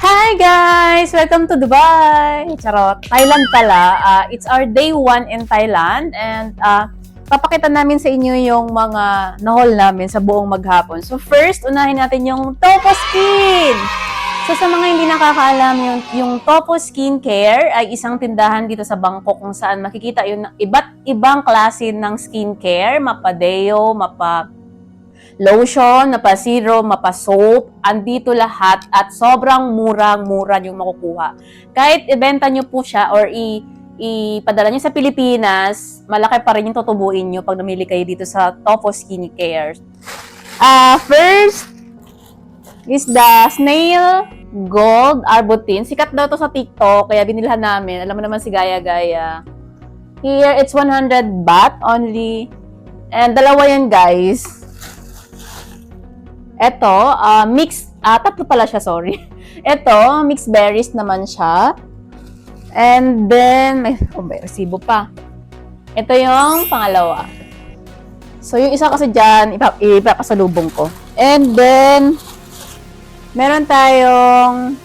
Hi guys! Welcome to Dubai! Charot. Thailand pala. It's our day 1 in Thailand and papakita namin sa inyo yung mga na-haul namin sa buong maghapon. So first, unahin natin yung Topo Skin! So sa mga hindi nakakaalam, yung Topo Skincare ay isang tindahan dito sa Bangkok kung saan makikita yung iba't ibang klase ng skincare, mapa-deo, lotion, mapa-serum, mapa-soap, andito lahat at sobrang murang-mura yung makukuha. Kahit ibenta nyo po siya or ipadala nyo sa Pilipinas, malaki pa rin yung tutubuin nyo pag namili kayo dito sa Topo Skincare. First is the Snail Gold Arbutin. Sikat daw to sa TikTok, kaya binilhan namin. Alam mo naman si Gaya Gaya. Here, it's 100 baht only. And dalawa yan, guys. Ito, tatlo pala siya, sorry. Ito, mixed berries naman siya. And then, may resibo pa. Ito yung pangalawa. So, yung isa kasi dyan, ipapasalubong ko. And then, meron tayong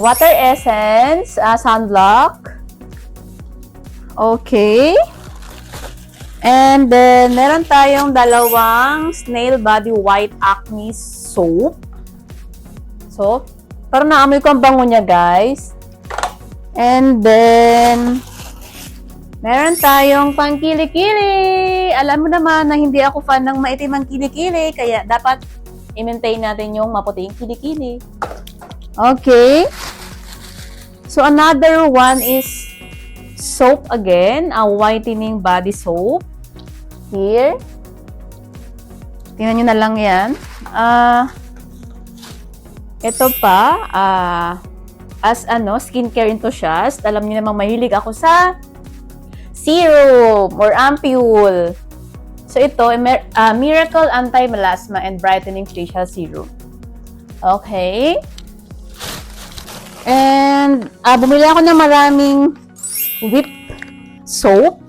water essence, sunblock. Okay. And then, meron tayong dalawang Snail Body White Acne Soap. So, parang naamoy ko ang bango niya, guys. And then, meron tayong pang-kilikili. Alam mo naman na hindi ako fan ng maitim ang kilikili, kaya dapat i-maintain natin yung maputing kilikili. Okay. So, another one is soap again, a whitening body soap. Here. Tingnan nyo na lang yan. Ito pa, skincare enthusiast, alam niyo namang mahilig ako sa serum or ampule. So ito, Miracle Anti-Melasma and Brightening Facial Serum. Okay. And, bumili ako ng maraming whip soap.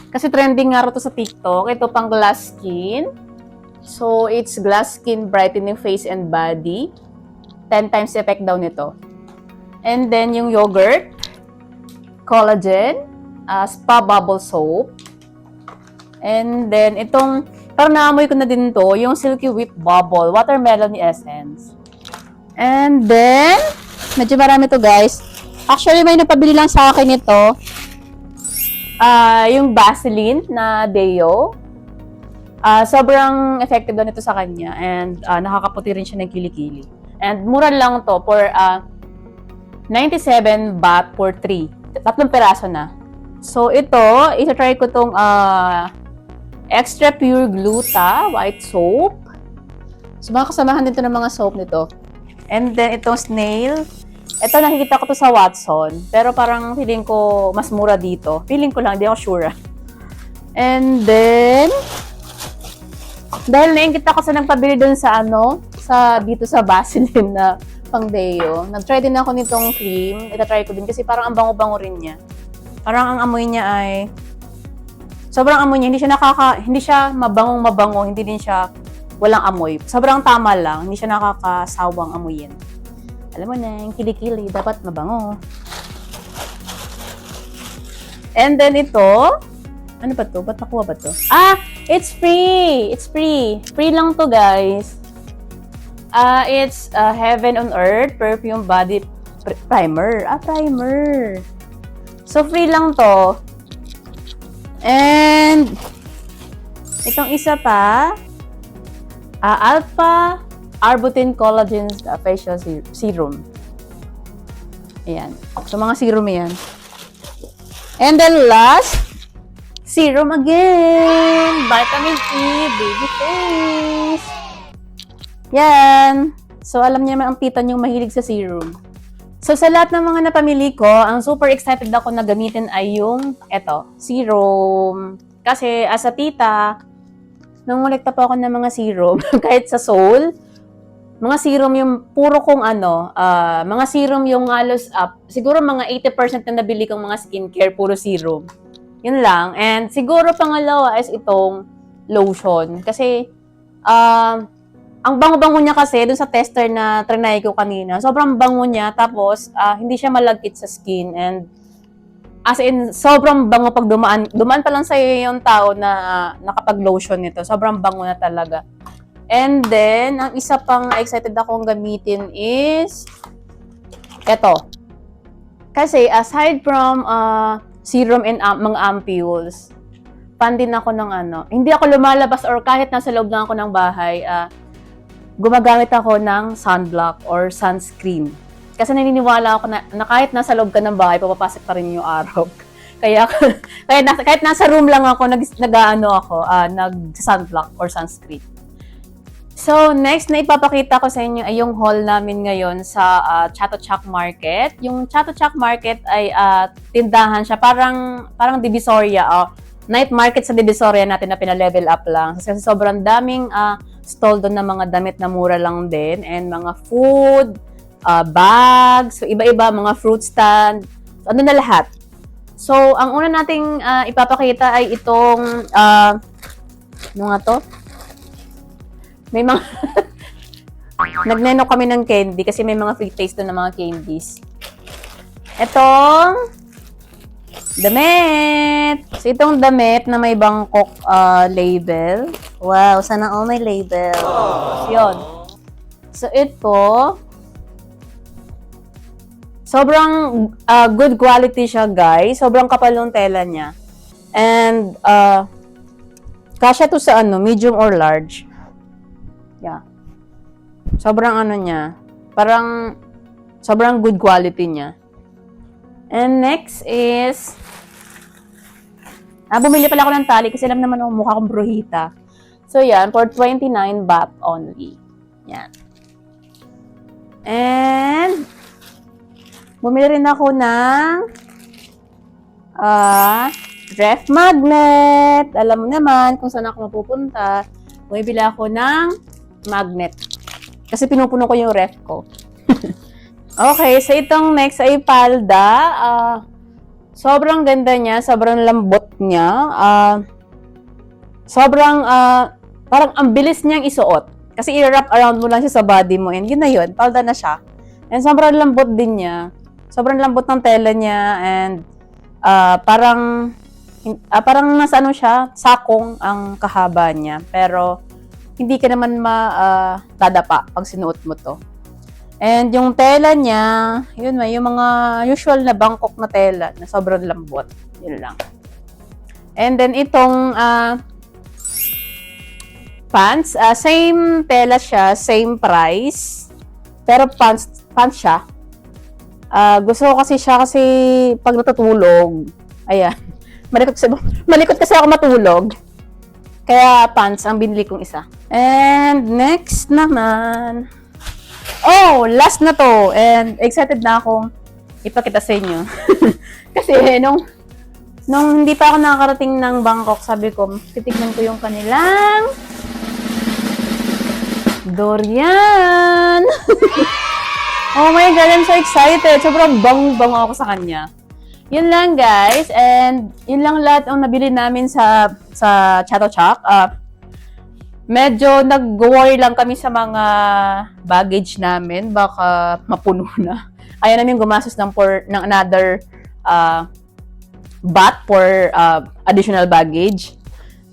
Kasi trending nga ito sa TikTok. Ito pang glass skin. So, it's glass skin brightening face and body. 10 times effect daw nito. And then, yung yogurt, collagen, spa bubble soap. And then, itong, parang naamoy ko na din to, yung Silky Whip Bubble, watermelon essence. And then, medyo marami to, guys. Actually, may napabili lang sa akin ito. Yung Vaseline na Deo. Sobrang effective daw nito sa kanya. And nakakaputi rin siya ng kilikili. And mura lang to for 97 baht for 3. Tatlong peraso na. So, ito, isa-try ko tong Extra Pure Gluta White Soap. So, mga kasamahan dito ng mga soap nito. And then, itong Snail. Ito, nakikita ko to sa Watson. Pero parang feeling ko mas mura dito. Feeling ko lang, di ako sure. And then, dahil naingkit ako sa nagpabili dun sa dito sa Vaseline na pang Deo. Nag-try din ako nitong cream. Ita-try ko din kasi parang ang bango-bango rin niya. Parang ang amoy niya ay sobrang amoy niya. Hindi siya mabangong-mabango. Hindi din siya walang amoy. Sobrang tama lang. Hindi siya nakakasawang amoyin. Alam mo na, yung kilikili, dapat mabango. And then ito, ano ba to? Ba't nakuha ba to? It's free! It's free! Free lang to, guys. It's Heaven on Earth Perfume Body Primer. Primer. So, free lang to. And, itong isa pa, Alpha Arbutin Collagen Facial Serum. Ayan. So, mga serum yan. And then last, serum again. Vitamin E, baby face. Yan. So, alam niya naman ang tita niyong mahilig sa serum. So, sa lahat ng mga napamili ko, ang super excited ako na gamitin ay yung serum. Kasi, as a tita, nangolekta po ako ng mga serum. Kahit sa Seoul, mga serum yung puro kong mga serum yung halos siguro mga 80% na nabili kong mga skincare, puro serum. Yun lang. And siguro pangalawa is itong lotion. Kasi, ang bango-bango niya kasi, dun sa tester na trinay ko kanina, sobrang bango niya, tapos hindi siya malagkit sa skin, and as in, sobrang bango pag dumaan. Dumaan pa lang sa'yo yung tao na nakapag-lotion nito. Sobrang bango na talaga. And then, ang isa pang excited akong gamitin is eto. Kasi aside from serum and mga ampules, fan din ako ng hindi ako lumalabas or kahit nasa loob lang ako ng bahay, gumagamit ako ng sunblock or sunscreen. Kasi naniniwala ako na kahit nasa loob ka ng bahay, papapasok pa rin yung araw. Kahit nasa room lang ako, nag-sunblock or sunscreen. So, next na ipapakita ko sa inyo ay yung haul namin ngayon sa Chatuchak Market. Yung Chatuchak Market ay tindahan siya, parang Divisoria. Night market sa Divisoria natin na pina-level up lang. Kasi sobrang daming stall doon ng mga damit na mura lang din, and mga food, bags, so iba-iba, mga fruit stand, so, na lahat. So, ang una nating ipapakita ay itong, ano nga to? May mga, nagneno kami ng candy kasi may mga free taste doon ng mga candies. Itong, damit! So, itong damit na may Bangkok label. Wow, sana all may label. So, yun. So, ito, sobrang good quality siya, guys. Sobrang kapal ng tela niya. And, kasya to sa medium or large. Yeah. Sobrang niya. Parang, sobrang good quality niya. And next is, bumili pala ako ng tali kasi alam naman mukha akong bruhita. So, yan, for 29 baht only. Yan. And, bumili rin ako ng ref magnet. Alam mo naman kung saan ako mapupunta. Bumibili ako ng magnet. Kasi pinupuno ko yung ref ko. Okay, so itong next ay palda. Sobrang ganda niya, sobrang lambot niya. Sobrang, parang ang bilis niyang isuot. Kasi i-wrap around mo lang siya sa body mo. And yun na yun, palda na siya. And sobrang lambot din niya. Sobrang lambot ng tela niya. And parang nasa siya, sakong ang kahaba niya. Pero hindi ka naman dadapa pag sinuot mo to. And yung tela niya, yun may yung mga usual na Bangkok na tela na sobrang lambot. Yun lang. And then itong pants, same tela siya, same price. Pero pants siya. Gusto ko kasi siya kasi pag natutulog, ayan, malikot kasi ako matulog. Kaya pants ang binili kong isa. And next naman, last na to. And excited na akong ipakita sa inyo. Kasi nung hindi pa ako nakakarating ng Bangkok, sabi ko, titignan ko yung kanilang durian. Oh my God, I'm so excited. Sobrang bango-bango ako sa kanya. Yun lang, guys. And yun lang lahat ang nabili namin sa Chatuchak. Medyo nag-worry lang kami sa mga baggage namin. Baka mapuno na. Ayaw namin gumastos ng another baht for additional baggage.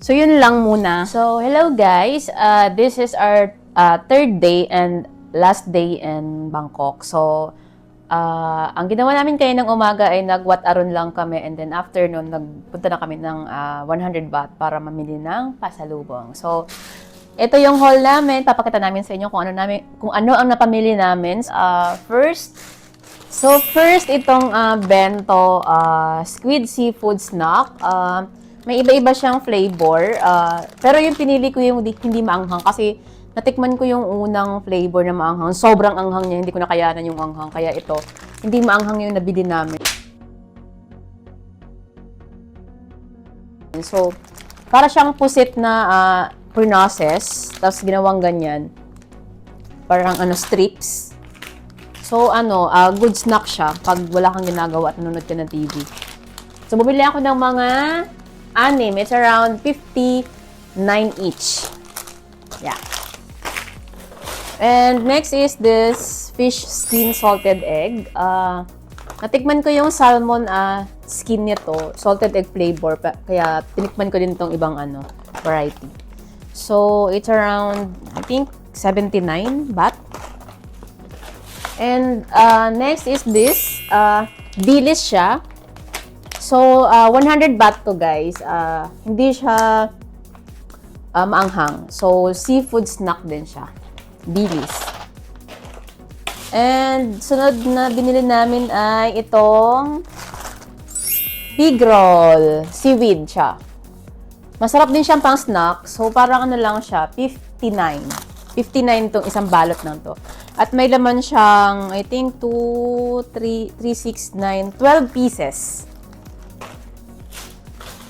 So, yun lang muna. So, hello guys. This is our third day and last day in Bangkok. So, ang ginawa namin kayo ng umaga ay nag-Wat Arun lang kami, and then afternoon, nagpunta na kami ng 100 baht para mamili ng pasalubong. So, ito yung haul namin. Papakita namin sa inyo kung ano ang napamili namin. First, itong bento, squid seafood snack. May iba-iba siyang flavor. Pero yung pinili ko yung hindi maanghang kasi natikman ko yung unang flavor na maanghang. Sobrang anghang niya, hindi ko nakayanan yung anghang. Kaya ito, hindi maanghang yung nabili namin. So, para siyang pusit na pre-process, tapos ginawang ganyan. Parang strips. So, good snack siya pag wala kang ginagawa at nanonood ka ng TV. So, bumili ako ng mga 6. It's around 59 each. Yeah. And next is this fish skin salted egg. Natikman ko yung salmon skin nito, salted egg flavor, kaya tinikman ko din tong ibang variety. So, it's around, I think, 79 baht. And next is this, dilis siya. So, 100 baht to guys. Hindi siya maanghang. So, seafood snack din siya. Dilis. And sunod na binili namin ay itong pig roll. Seaweed siya. Masarap din siyang pang snack. So, parang lang siya, 59. 59 tong isang balot lang to. At may laman siyang, I think, 2, 3, 6, 9, 12 pieces.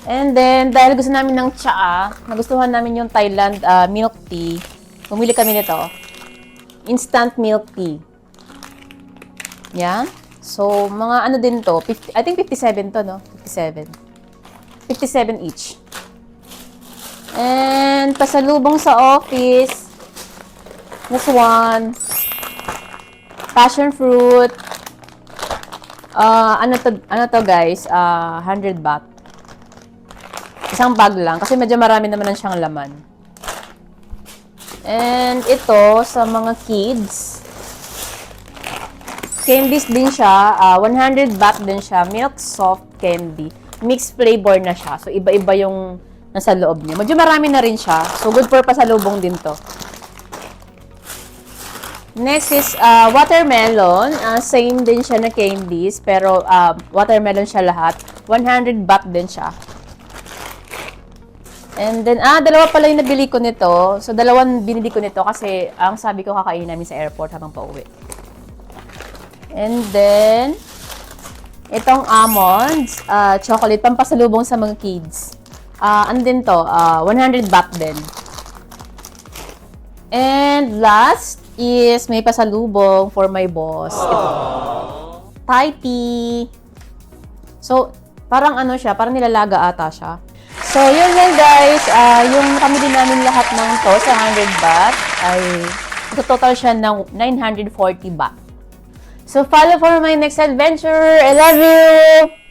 And then, dahil gusto namin ng tsaa, nagustuhan namin yung Thailand milk tea, pumili kami nito. Instant milk tea. Yan. So, mga din to, I think 57 to, no? 57. 57 each. And, pasalubong sa office, this one, passion fruit, ano to guys, 100 baht. Isang bag lang, kasi medyo marami naman siyang laman. And ito, sa mga kids, candies din siya, 100 baht din siya, milk soft candy. Mixed flavor na siya, so iba-iba yung nasa loob niya. Medyo marami na rin siya, so good for pasalubong din to. Next is watermelon. Same din siya na candies, pero watermelon siya lahat. 100 baht din siya. And then, dalawa pala yung nabili ko nito. So, dalawang binili ko nito kasi ang sabi ko kakainin namin sa airport habang pauwi. And then, itong almonds, chocolate, pampasalubong sa mga kids. Ano din to? 100 baht din. And last is may pasalubong for my boss. Ito. Thai tea. So, parang siya, parang nilalaga ata siya. So, yun lang guys. Yung pamili namin lahat ng to sa 100 baht ay total siya ng 940 baht. So, follow for my next adventure. I love you!